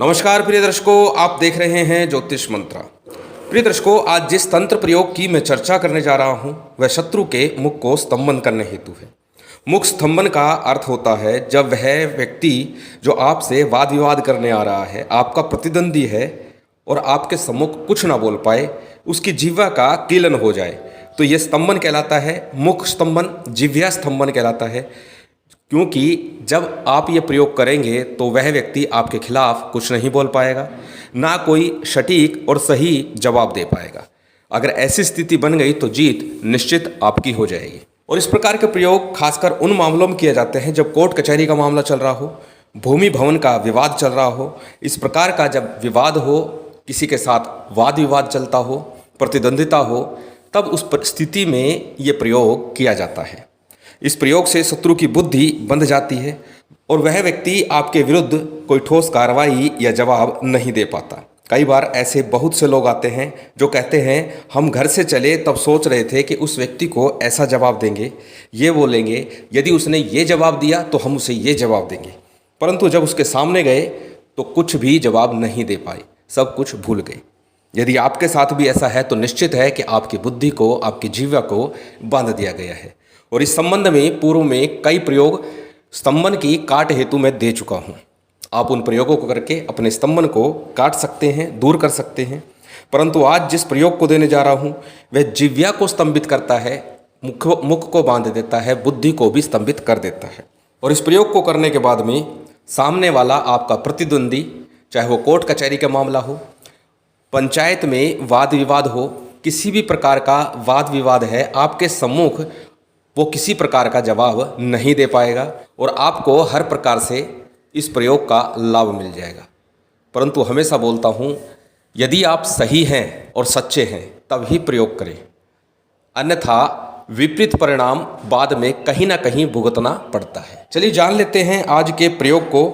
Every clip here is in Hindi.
नमस्कार प्रिय दर्शकों, आप देख रहे हैं ज्योतिष मंत्रा। प्रिय दर्शकों, आज जिस तंत्र प्रयोग की मैं चर्चा करने जा रहा हूं वह शत्रु के मुख को स्तंभन करने हेतु है। मुख स्तंभन का अर्थ होता है जब वह व्यक्ति जो आपसे वाद विवाद करने आ रहा है, आपका प्रतिद्वंदी है और आपके सम्मुख कुछ ना बोल पाए, उसकी जिह्वा का कीलन हो जाए, तो यह स्तंभन कहलाता है। मुख स्तंभन, जिह्वा स्तंभन कहलाता है। क्योंकि जब आप ये प्रयोग करेंगे तो वह व्यक्ति आपके खिलाफ कुछ नहीं बोल पाएगा, ना कोई सटीक और सही जवाब दे पाएगा। अगर ऐसी स्थिति बन गई तो जीत निश्चित आपकी हो जाएगी। और इस प्रकार के प्रयोग खासकर उन मामलों में किए जाते हैं जब कोर्ट कचहरी का मामला चल रहा हो, भूमि भवन का विवाद चल रहा हो। इस प्रकार का जब विवाद हो, किसी के साथ वाद विवाद चलता हो, प्रतिद्वंदिता हो, तब उस स्थिति में ये प्रयोग किया जाता है। इस प्रयोग से शत्रु की बुद्धि बंध जाती है और वह व्यक्ति आपके विरुद्ध कोई ठोस कार्रवाई या जवाब नहीं दे पाता। कई बार ऐसे बहुत से लोग आते हैं जो कहते हैं हम घर से चले तब सोच रहे थे कि उस व्यक्ति को ऐसा जवाब देंगे, ये बोलेंगे, यदि उसने ये जवाब दिया तो हम उसे ये जवाब देंगे। परंतु जब उसके सामने गए तो कुछ भी जवाब नहीं दे पाए, सब कुछ भूल गए। यदि आपके साथ भी ऐसा है तो निश्चित है कि आपकी बुद्धि को, आपकी जिह्वा को बांध दिया गया है। और इस संबंध में पूर्व में कई प्रयोग स्तंभन की काट हेतु मैं दे चुका हूँ। आप उन प्रयोगों को करके अपने स्तंभन को काट सकते हैं, दूर कर सकते हैं। परंतु आज जिस प्रयोग को देने जा रहा हूँ वह जिह्वा को स्तंभित करता है, मुख को बांध देता है, बुद्धि को भी स्तंभित कर देता है। और इस प्रयोग को करने के बाद में सामने वाला आपका प्रतिद्वंदी, चाहे वो कोर्ट कचहरी का मामला हो, पंचायत में वाद विवाद हो, किसी भी प्रकार का वाद विवाद है, आपके सम्मुख वो किसी प्रकार का जवाब नहीं दे पाएगा और आपको हर प्रकार से इस प्रयोग का लाभ मिल जाएगा। परंतु हमेशा बोलता हूँ, यदि आप सही हैं और सच्चे हैं तब ही प्रयोग करें, अन्यथा विपरीत परिणाम बाद में कहीं ना कहीं भुगतना पड़ता है। चलिए जान लेते हैं आज के प्रयोग को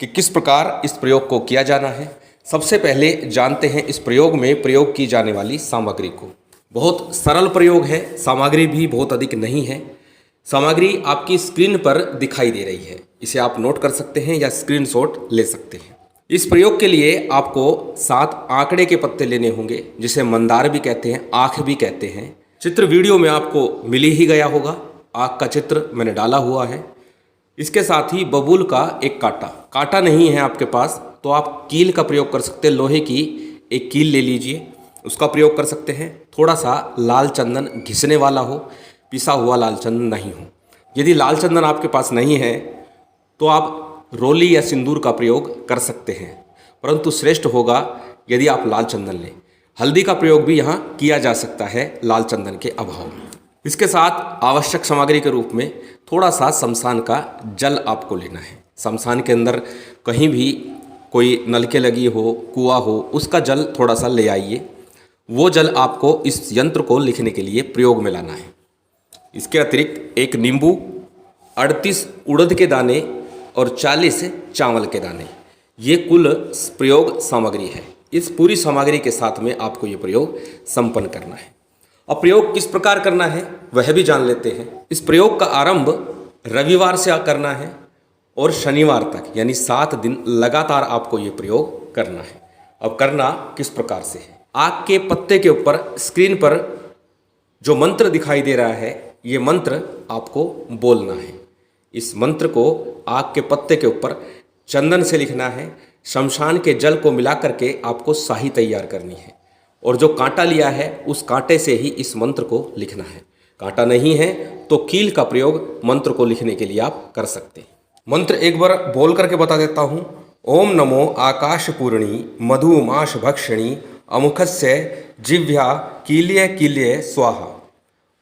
कि किस प्रकार इस प्रयोग को किया जाना है। सबसे पहले जानते हैं इस प्रयोग में प्रयोग की जाने वाली सामग्री को। बहुत सरल प्रयोग है, सामग्री भी बहुत अधिक नहीं है। सामग्री आपकी स्क्रीन पर दिखाई दे रही है, इसे आप नोट कर सकते हैं या स्क्रीनशॉट ले सकते हैं। इस प्रयोग के लिए आपको 7 आंकड़े के पत्ते लेने होंगे, जिसे मंदार भी कहते हैं, आँख भी कहते हैं। चित्र वीडियो में आपको मिल ही गया होगा, आँख का चित्र मैंने डाला हुआ है। इसके साथ ही बबूल का एक कांटा नहीं है आपके पास तो आप कील का प्रयोग कर सकते हैं। लोहे की एक कील ले लीजिए, उसका प्रयोग कर सकते हैं। थोड़ा सा लाल चंदन घिसने वाला हो, पिसा हुआ लाल चंदन नहीं हो। यदि लाल चंदन आपके पास नहीं है तो आप रोली या सिंदूर का प्रयोग कर सकते हैं, परंतु श्रेष्ठ होगा यदि आप लाल चंदन लें। हल्दी का प्रयोग भी यहाँ किया जा सकता है लाल चंदन के अभाव में। इसके साथ आवश्यक सामग्री के रूप में थोड़ा सा शमशान का जल आपको लेना है। शमशान के अंदर कहीं भी कोई नलके लगी हो, कुआं हो, उसका जल थोड़ा सा ले आइए। वो जल आपको इस यंत्र को लिखने के लिए प्रयोग में लाना है। इसके अतिरिक्त एक नींबू, 38 उड़द के दाने और 40 चावल के दाने, ये कुल प्रयोग सामग्री है। इस पूरी सामग्री के साथ में आपको ये प्रयोग संपन्न करना है। अब प्रयोग किस प्रकार करना है वह भी जान लेते हैं। इस प्रयोग का आरंभ रविवार से करना है और शनिवार तक, यानी 7 दिन लगातार आपको ये प्रयोग करना है। अब करना किस प्रकार से है, आग के पत्ते के ऊपर स्क्रीन पर जो मंत्र दिखाई दे रहा है, ये मंत्र आपको बोलना है। इस मंत्र को आग के पत्ते के ऊपर चंदन से लिखना है। शमशान के जल को मिला करके आपको स्याही तैयार करनी है और जो कांटा लिया है उस कांटे से ही इस मंत्र को लिखना है। कांटा नहीं है तो कील का प्रयोग मंत्र को लिखने के लिए आप कर सकते हैं। मंत्र एक बार बोल करके बता देता हूँ। ओम नमो आकाशपूर्णी मधुमाश भक्षिणी अमुखस्य जिह्वा कील्ये कील्ये स्वाहा।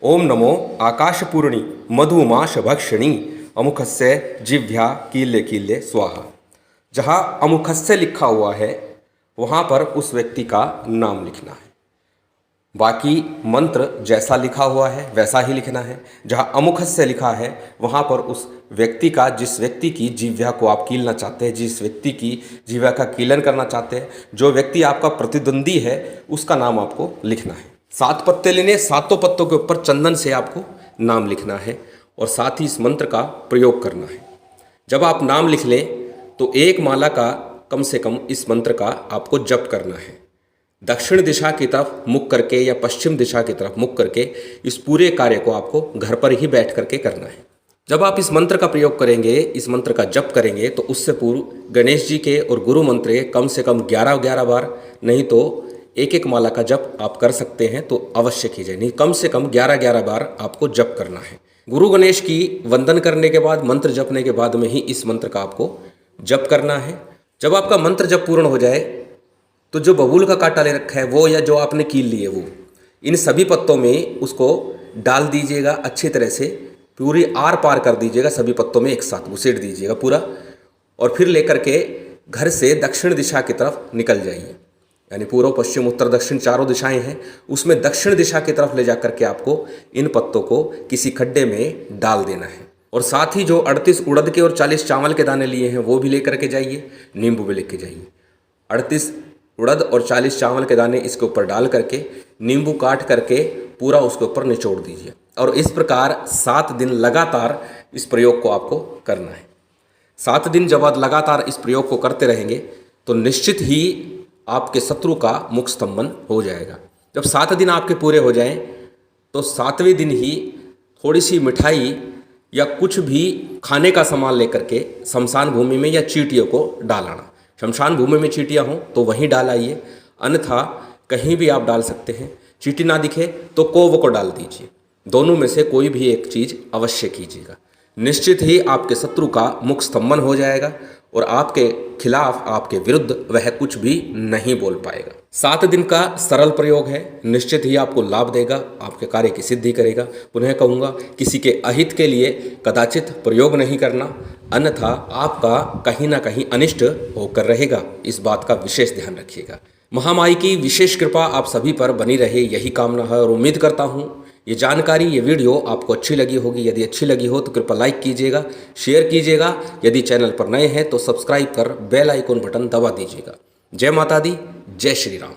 ओम नमो आकाशपूर्णी मधुमाश भक्षिणी अमुखस्य जिह्वा कील्ये कील्ये स्वाहा। जहाँ अमुखस्य लिखा हुआ है वहाँ पर उस व्यक्ति का नाम लिखना है। बाकी मंत्र जैसा लिखा हुआ है वैसा ही लिखना है। जहाँ अमुखस्य लिखा है वहाँ पर उस व्यक्ति का, जिस व्यक्ति की जिह्वा को आप कीलना चाहते हैं, जिस व्यक्ति की जिह्वा का कीलन करना चाहते हैं, जो व्यक्ति आपका प्रतिद्वंदी है, उसका नाम आपको लिखना है। 7 पत्ते लेने, 7 पत्तों के ऊपर चंदन से आपको नाम लिखना है और साथ ही इस मंत्र का प्रयोग करना है। जब आप नाम लिख लें तो एक माला का कम से कम इस मंत्र का आपको जप करना है। दक्षिण दिशा की तरफ मुख करके या पश्चिम दिशा की तरफ मुख करके इस पूरे कार्य को आपको घर पर ही बैठ करके करना है। जब आप इस मंत्र का प्रयोग करेंगे, इस मंत्र का जप करेंगे, तो उससे पूर्व गणेश जी के और गुरु मंत्र के कम से कम 11-11 बार, नहीं तो एक एक माला का जप आप कर सकते हैं तो अवश्य कीजिए। नहीं, कम से कम 11-11 बार आपको जप करना है। गुरु गणेश की वंदन करने के बाद, मंत्र जपने के बाद में ही इस मंत्र का आपको जप करना है। जब आपका मंत्र जप पूर्ण हो जाए तो जो बबूल का कांटा ले रखा है वो, या जो आपने कील ली है वो, इन सभी पत्तों में उसको डाल दीजिएगा। अच्छी तरह से पूरी आर पार कर दीजिएगा, सभी पत्तों में एक साथ घुसेड़ दीजिएगा पूरा, और फिर लेकर के घर से दक्षिण दिशा की तरफ निकल जाइए। यानी पूर्व, पश्चिम, उत्तर, दक्षिण चारों दिशाएं हैं, उसमें दक्षिण दिशा की तरफ ले जा करके आपको इन पत्तों को किसी खड्डे में डाल देना है। और साथ ही जो 38 उड़द के और 40 चावल के दाने लिए हैं वो भी लेकर के जाइए, नींबू भी लेके जाइए। 38 उड़द और 40 चावल के दाने इसके ऊपर डाल करके नींबू काट करके पूरा उसके ऊपर निचोड़ दीजिए। और इस प्रकार 7 दिन लगातार इस प्रयोग को आपको करना है। 7 दिन जब आप लगातार इस प्रयोग को करते रहेंगे तो निश्चित ही आपके शत्रु का मुख स्तंभन हो जाएगा। जब 7 दिन आपके पूरे हो जाएं तो 7वें दिन ही थोड़ी सी मिठाई या कुछ भी खाने का सामान लेकर के शमशान भूमि में या चींटियों को डालना। शमशान भूमि में चींटियाँ हों तो वहीं डालाइए, अन्यथा कहीं भी आप डाल सकते हैं। चींटी ना दिखे तो कोव को डाल दीजिए। दोनों में से कोई भी एक चीज़ अवश्य कीजिएगा। निश्चित ही आपके शत्रु का मुख स्तंभन हो जाएगा और आपके खिलाफ, आपके विरुद्ध वह कुछ भी नहीं बोल पाएगा। 7 दिन का सरल प्रयोग है, निश्चित ही आपको लाभ देगा, आपके कार्य की सिद्धि करेगा। पुनः कहूँगा, किसी के अहित के लिए कदाचित प्रयोग नहीं करना, अन्यथा आपका कहीं ना कहीं अनिष्ट होकर रहेगा। इस बात का विशेष ध्यान रखिएगा। महामाई की विशेष कृपा आप सभी पर बनी रहे, यही कामना है। और उम्मीद करता हूँ ये जानकारी, ये वीडियो आपको अच्छी लगी होगी। यदि अच्छी लगी हो तो कृपया लाइक कीजिएगा, शेयर कीजिएगा। यदि चैनल पर नए हैं तो सब्सक्राइब कर बेल आइकन बटन दबा दीजिएगा। जय माता दी, जय श्री राम।